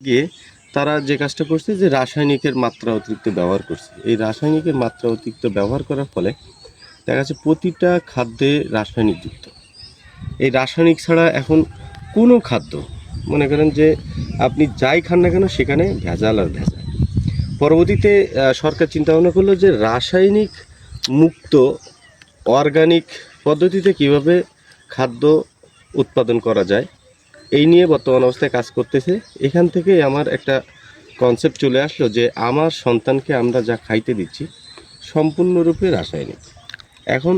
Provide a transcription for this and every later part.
গিয়ে তারা যে কাজটা করছে যে রাসায়নিকের মাত্রা অতিরিক্ত ব্যবহার করছে। এই রাসায়নিকের মাত্রা অতিরিক্ত ব্যবহার করার ফলে দেখা যাচ্ছে প্রতিটা খাদ্যে রাসায়নিক যুক্ত। এই রাসায়নিক ছাড়া এখন কোনো খাদ্য মনে করেন যে আপনি যাই খান না কেন সেখানে ভেজাল আর ভেজাল। পরবর্তীতে সরকার চিন্তা ভাবনা করলো যে রাসায়নিক মুক্ত অর্গানিক পদ্ধতিতে কিভাবে খাদ্য উৎপাদন করা যায় এই নিয়ে বর্তমান অবস্থায় কাজ করতেছে। এখান থেকে আমার একটা কনসেপ্ট চলে আসলো যে আমার সন্তানকে আমরা যা খাইতে দিচ্ছি সম্পূর্ণরূপে রাসায়নিক। এখন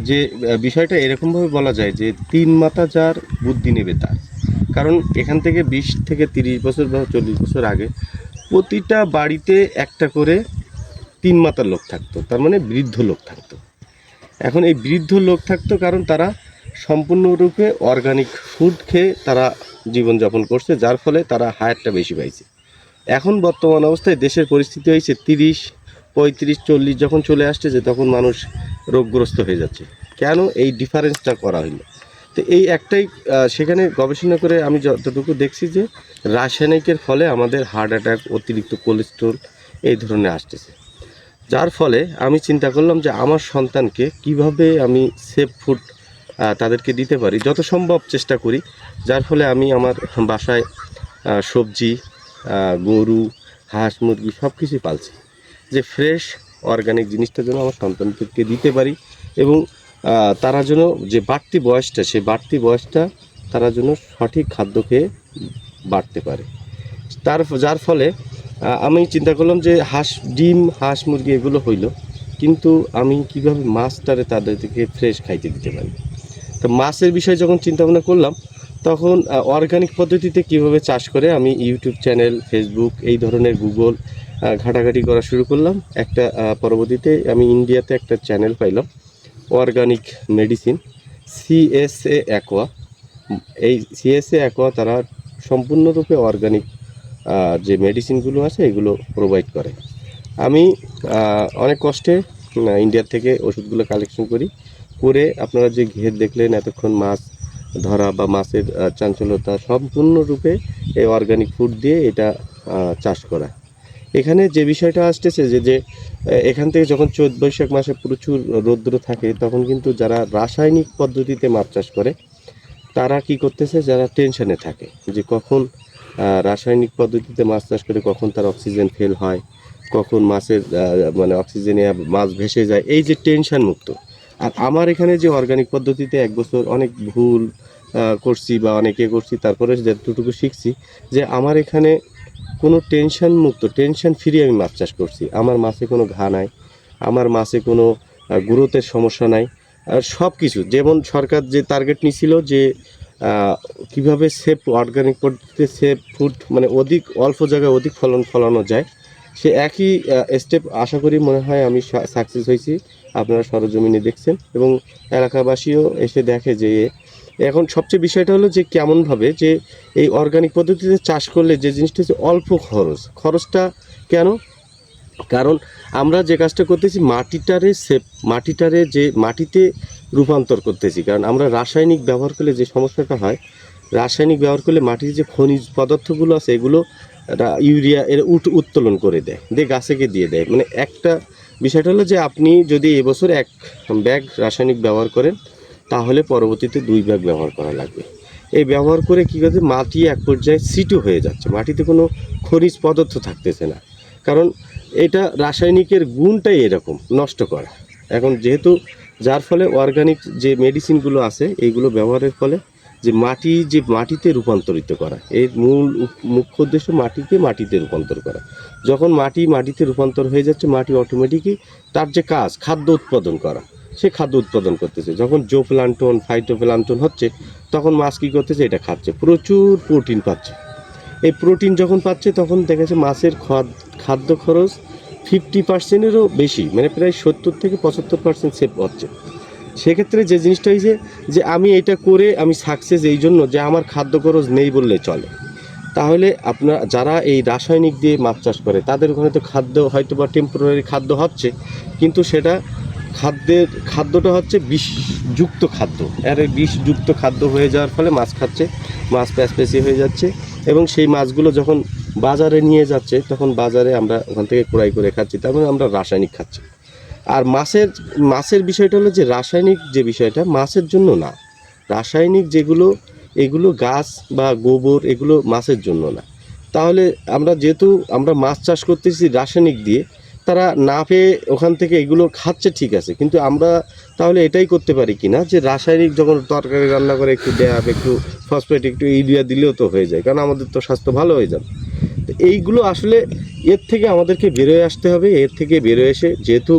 যে বিষয়টা এরকমভাবে বলা যায় যে ৩ মাথা যার বুদ্ধি নেবে তার। কারণ এখান থেকে ২০ থেকে ৩০ বছর বা ৪০ বছর আগে প্রতিটা বাড়িতে একটা করে ৩ মাথার লোক থাকতো, তার মানে বৃদ্ধ লোক থাকতো। এখন এই বৃদ্ধ লোক থাকতো কারণ তারা সম্পূর্ণরূপে অর্গানিক ফুড খেয়ে তারা জীবনযাপন করছে, যার ফলে তারা হায়ারটা বেশি পাইছে। এখন বর্তমান অবস্থায় দেশের পরিস্থিতি হয়েছে ৩০, ৩৫, ৪০ যখন চলে আসছে যে তখন মানুষ রোগগ্রস্ত হয়ে যাচ্ছে। কেন এই ডিফারেন্সটা করা হইলো? তো এই একটাই সেখানে গবেষণা করে আমি যতটুকু দেখছি যে রাসায়নিকের ফলে আমাদের হার্ট অ্যাটাক, অতিরিক্ত কোলেস্ট্রল এই ধরনের আসতেছে। যার ফলে আমি চিন্তা করলাম যে আমার সন্তানকে কিভাবে আমি সেফ ফুড তাদেরকে দিতে পারি, যত সম্ভব চেষ্টা করি। যার ফলে আমি আমার বাসায় সবজি, গরু, হাঁস, মুরগি সব কিছুই পালছি, যে ফ্রেশ অর্গানিক জিনিসটা যেন আমার সন্তানদেরকে দিতে পারি এবং তারা যেন যে বাড়তি বয়সটা, সেই বাড়তি বয়সটা তারা যেন সঠিক খাদ্য খেয়ে বাড়তে পারে। যার ফলে আমি চিন্তা করলাম যে ডিম, হাঁস, মুরগি এগুলো হইলো, কিন্তু আমি কিভাবে মাছটারে তাদেরকে ফ্রেশ খাইতে দিতে পারি। তো মাছের বিষয়ে যখন চিন্তা ভাবনা করলাম তখন অর্গানিক পদ্ধতিতে কিভাবে চাষ করে আমি ইউটিউব চ্যানেল, ফেসবুক এই ধরনের গুগল ঘাটাঘাটি করা শুরু করলাম। একটা পরবর্তীতে আমি ইন্ডিয়াতে একটা চ্যানেল পাইলাম, অর্গানিক মেডিসিন, সিএসএ অ্যাকোয়া। এই সিএসএ অ্যাকোয়া তারা সম্পূর্ণরূপে অর্গানিক যে মেডিসিনগুলো আছে এগুলো প্রোভাইড করে। আমি অনেক কষ্টে ইন্ডিয়া থেকে ওষুধগুলো কালেকশন করে আপনারা যে ঘের দেখলেন এতক্ষণ, মাছ ধরা বা মাছের চাঞ্চল্যতা সম্পূর্ণরূপে এই অর্গানিক ফুড দিয়ে এটা চাষ করা। এখানে যে বিষয়টা আসতেছে যে এখান থেকে যখন চৈত বৈশাখ মাসে প্রচুর রৌদ্র থাকে তখন কিন্তু যারা রাসায়নিক পদ্ধতিতে মাছ চাষ করে তারা কি করতেছে, যারা টেনশনে থাকে যে কখন রাসায়নিক পদ্ধতিতে মাছ চাষ করে কখন তার অক্সিজেন ফেল হয়, কখন মাছের মানে অক্সিজেনে মাছ ভেসে যায়, এই যে টেনশন মুক্ত। আর আমার এখানে যে অর্গানিক পদ্ধতিতে ১ বছর অনেক ভুল করছি বা অনেকে করছি, তারপরে যতটুকু শিখছি যে আমার এখানে কোনো টেনশন মুক্ত, টেনশন ফ্রি আমি মাছ চাষ করছি। আমার মাছে কোনো ঘা নাই, আমার মাছে কোনো গ্রোথের সমস্যা নাই। আর সব কিছু যেমন সরকার যে টার্গেট নিছিল যে কীভাবে সেফ অর্গানিক পদ্ধতিতে সেফ ফুড মানে অল্প জায়গায় অধিক ফলানো যায়, সে একই স্টেপ আশা করি মনে হয় আমি সাকসেস হয়েছি। আপনারা সরজমিনে দেখছেন এবং এলাকাবাসীও এসে দেখে যে এখন সবচেয়ে বিষয়টা হলো যে কেমনভাবে যে এই অর্গানিক পদ্ধতিতে চাষ করলে যে জিনিসটা হচ্ছে অল্প খরচটা কেন? কারণ আমরা যে কাজটা করতেছি মাটিটারে যে মাটিতে রূপান্তর করতেছি। কারণ আমরা রাসায়নিক ব্যবহার করলে যে সমস্যাটা হয়, রাসায়নিক ব্যবহার করলে মাটির যে খনিজ পদার্থগুলো আছে এগুলো ইউরিয়া এর উত্তোলন করে দিয়ে গাছেকে দিয়ে দেয়। মানে একটা বিষয়টা হলো যে আপনি যদি এবছর ১ ব্যাগ রাসায়নিক ব্যবহার করেন তাহলে পরবর্তীতে ২ ব্যাগ ব্যবহার করা লাগবে। এই ব্যবহার করে কী করছে, মাটি এক পর্যায়ে সিটু হয়ে যাচ্ছে, মাটিতে কোনো খনিজ পদার্থ থাকতেছে না। কারণ এটা রাসায়নিকের গুণটাই এরকম, নষ্ট করা। এখন যেহেতু যার ফলে অর্গানিক যে মেডিসিনগুলো আছে এইগুলো ব্যবহারের ফলে যে মাটিতে রূপান্তরিত করা, এর মুখ্য উদ্দেশ্য মাটিতে রূপান্তর করা। যখন মাটিতে রূপান্তর হয়ে যাচ্ছে, মাটি অটোমেটিকই তার যে কাজ খাদ্য উৎপাদন করা, সে খাদ্য উৎপাদন করতেছে। যখন জোপ্লান্টন, ফাইটোপ্লান্টন হচ্ছে তখন মাছ কী করতেছে, এটা খাচ্ছে, প্রচুর প্রোটিন পাচ্ছে। এই প্রোটিন যখন পাচ্ছে তখন দেখা যাচ্ছে মাছের খাদ্য খরচ 50%-এরও বেশি, মানে প্রায় 70 থেকে 75% সেভ হচ্ছে। সেক্ষেত্রে যে জিনিসটা হয়েছে যে আমি এটা করে আমি সাকসেস এই জন্য যে আমার খাদ্য খরচ নেই বললে চলে। তাহলে আপনার যারা এই রাসায়নিক দিয়ে মাছ চাষ করে তাদের ওখানে তো খাদ্য হয়তো বা টেম্পোরারি খাদ্য হচ্ছে, কিন্তু সেটা খাদ্যটা হচ্ছে বিষযুক্ত খাদ্য। আর এই বিষযুক্ত খাদ্য হয়ে যাওয়ার ফলে মাছ খাচ্ছে, মাছ প্যাচপ্যাচি হয়ে যাচ্ছে এবং সেই মাছগুলো যখন বাজারে নিয়ে যাচ্ছে তখন বাজারে আমরা ওখান থেকে ক্রয় করে খাচ্ছি, তার মানে আমরা রাসায়নিক খাচ্ছি। আর মাছের বিষয়টা হলো যে রাসায়নিক যে বিষয়টা মাছের জন্য না, রাসায়নিক যেগুলো এগুলো গাছ বা গোবর এগুলো মাছের জন্য না। তাহলে যেহেতু আমরা মাছ চাষ করতেছি রাসায়নিক দিয়ে, তারা না পেয়ে ওখান থেকে এগুলো খাচ্ছে ঠিক আছে, কিন্তু আমরা তাহলে এটাই করতে পারি কি না যে রাসায়নিক যখন তরকারি রান্না করে একটু ড্যাপ, একটু ফসফেট, একটু ইউরিয়া দিলেও তো হয়ে যায়, কারণ আমাদের তো স্বাস্থ্য ভালো হয়ে যাবে। তো এইগুলো আসলে এর থেকে আমাদেরকে বেরোয় আসতে হবে। এর থেকে বেরোয় এসে, যেহেতু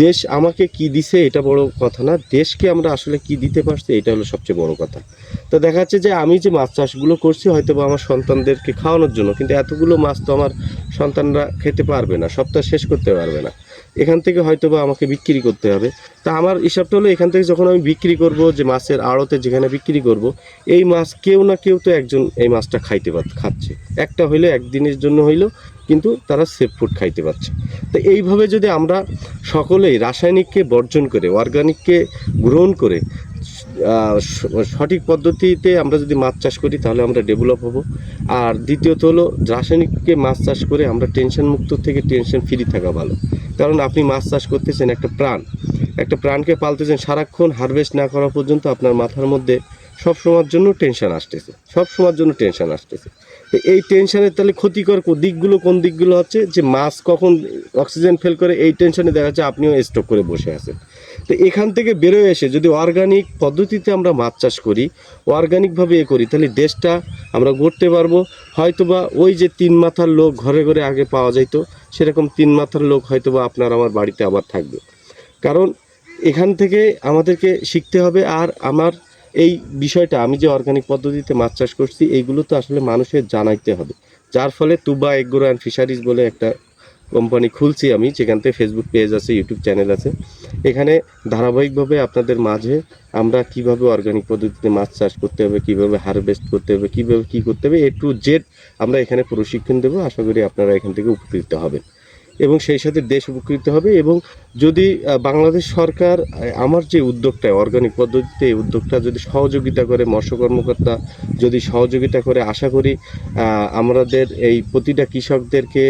দেশ আমাকে কি দিছে এটা বড় কথা না, দেশকে আমরা আসলে কি দিতে পারছি এটা হলো সবচেয়ে বড় কথা। তো দেখা যাচ্ছে যে আমি যে মাছ চাষগুলো করছি হয়তো বা আমার সন্তানদেরকে খাওয়ানোর জন্য, কিন্তু এতগুলো মাছ তো আমার সন্তানরা খেতে পারবে না, সপ্তাহ শেষ করতে পারবে না। এখান থেকে হয়তো বা আমাকে বিক্রি করতে হবে। তা আমার হিসাবটা হলো এখান থেকে যখন আমি বিক্রি করব, যে মাছের আড়তে যেখানে বিক্রি করব, এই মাছ কেউ না কেউ তো একজন এই মাছটা খাচ্ছে, একটা হইলো একদিনের জন্য হইলো, কিন্তু তারা সেফ ফুড খাইতে পারছে। তো এইভাবে যদি আমরা সকলেই রাসায়নিককে বর্জন করে অর্গানিককে গ্রহণ করে সঠিক পদ্ধতিতে আমরা যদি মাছ চাষ করি তাহলে আমরা ডেভেলপ হব। আর দ্বিতীয়ত হলো রাসায়নিককে মাছ চাষ করে আমরা টেনশন মুক্ত থেকে টেনশন ফ্রি থাকা ভালো। কারণ আপনি মাছ চাষ করতেছেন একটা প্রাণকে পালতেছেন, সারাক্ষণ হারভেস্ট না করা পর্যন্ত আপনার মাথার মধ্যে সব সময়ের জন্য টেনশন আসতেছে। তো এই টেনশনের তাহলে ক্ষতিকর কোন দিকগুলো হচ্ছে যে মাছ কখন অক্সিজেন ফেল করে, এই টেনশনে দেখা যাচ্ছে আপনিও স্টক করে বসে আছেন। তো এখান থেকে বেরোয় এসে যদি অর্গানিক পদ্ধতিতে আমরা মাছ চাষ করি, অর্গানিকভাবে করি, তাহলে দেশটা আমরা গড়তে পারবো। হয়তোবা ওই যে 3 মাথার লোক ঘরে ঘরে আগে পাওয়া যাইতো, সেরকম 3 মাথার লোক হয়তোবা আপনার আমার বাড়িতে আবার থাকবে। কারণ এখান থেকে আমাদেরকে শিখতে হবে। আর আমার এই বিষয়টা, আমি যে অর্গানিক পদ্ধতিতে মাছ চাষ করছি, এইগুলো তো আসলে মানুষের জানাইতে হবে। যার ফলে তুবা এগ্রো অ্যান্ড ফিশারিজ বলে একটা কোম্পানি খুলছি আমি, যেখান থেকে ফেসবুক পেজ আছে, ইউটিউব চ্যানেল আছে। এখানে ধারাবাহিকভাবে আপনাদের মাঝে আমরা কিভাবে অর্গানিক পদ্ধতিতে মাছ চাষ করতে হবে, কিভাবে হারভেস্ট করতে হবে, কিভাবে কী করতে হবে, A to Z আমরা এখানে প্রশিক্ষণ দেবো। আশা করি আপনারা এখান থেকে উপকৃত হবেন এবং সেই সাথে দেশ উপকৃত হবে। এবং যদি বাংলাদেশ সরকার আমার যে উদ্যোগটা অর্গানিক পদ্ধতিতে, এই উদ্যোগটা যদি সহযোগিতা করে, মৎস্য কর্মকর্তা যদি সহযোগিতা করে, আশা করি আমাদের এই প্রতিটা কৃষকদেরকে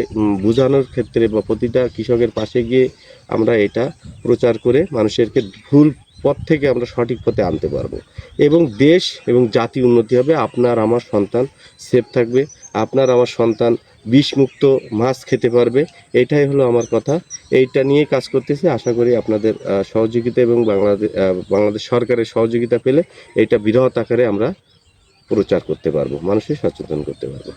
বোঝানোর ক্ষেত্রে বা প্রতিটা কৃষকের পাশে গিয়ে আমরা এটা প্রচার করে মানুষেরকে ভুল পথ থেকে আমরা সঠিক পথে আনতে পারবো এবং দেশ এবং জাতি উন্নতি হবে। আপনার আমার সন্তান সেফ থাকবে, আপনার আমার সন্তান বিষমুক্ত মাছ খেতে পারবে। এইটাই হলো আমার কথা। এইটা নিয়ে কাজ করতেছি। আশা করি আপনাদের সহযোগিতা এবং বাংলাদেশ সরকারের সহযোগিতা পেলে এটা বৃহৎ আকারে আমরা প্রচার করতে পারবো, মানুষের সচেতন করতে পারবো।